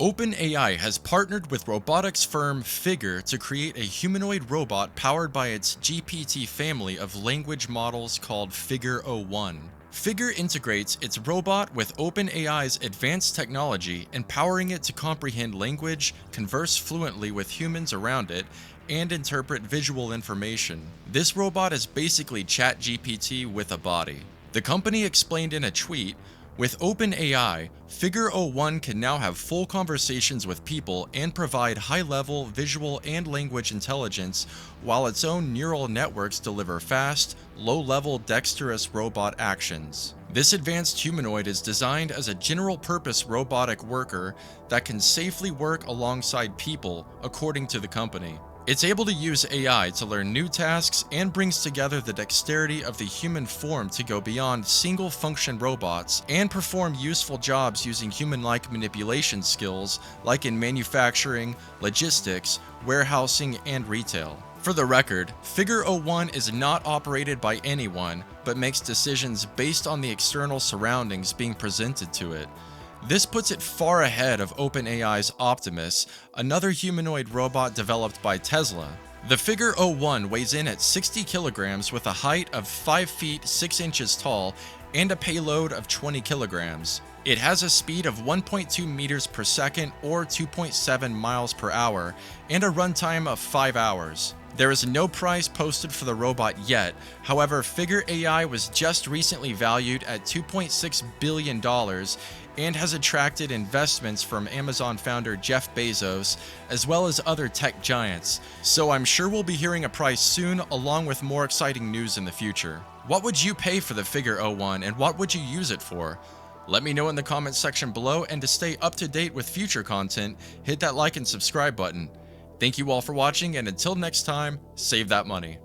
OpenAI has partnered with robotics firm Figure to create a humanoid robot powered by its GPT family of language models called Figure-01. Figure integrates its robot with OpenAI's advanced technology, empowering it to comprehend language, converse fluently with humans around it, and interpret visual information. This robot is basically ChatGPT with a body. The company explained in a tweet, "With OpenAI, Figure-01 can now have full conversations with people and provide high-level visual and language intelligence, while its own neural networks deliver fast, low-level dexterous robot actions." This advanced humanoid is designed as a general-purpose robotic worker that can safely work alongside people, according to the company. It's able to use AI to learn new tasks and brings together the dexterity of the human form to go beyond single-function robots and perform useful jobs using human-like manipulation skills like in manufacturing, logistics, warehousing, and retail. For the record, Figure-01 is not operated by anyone, but makes decisions based on the external surroundings being presented to it. This puts it far ahead of OpenAI's Optimus, another humanoid robot developed by Tesla. The Figure-01 weighs in at 60 kilograms with a height of 5 feet 6 inches tall and a payload of 20 kilograms. It has a speed of 1.2 meters per second or 2.7 miles per hour and a runtime of 5 hours. There is no price posted for the robot yet. However, Figure AI was just recently valued at $2.6 billion and has attracted investments from Amazon founder Jeff Bezos, as well as other tech giants. So I'm sure we'll be hearing a price soon, along with more exciting news in the future. What would you pay for the Figure-01 and what would you use it for? Let me know in the comments section below, and to stay up to date with future content, hit that like and subscribe button. Thank you all for watching, and until next time, save that money.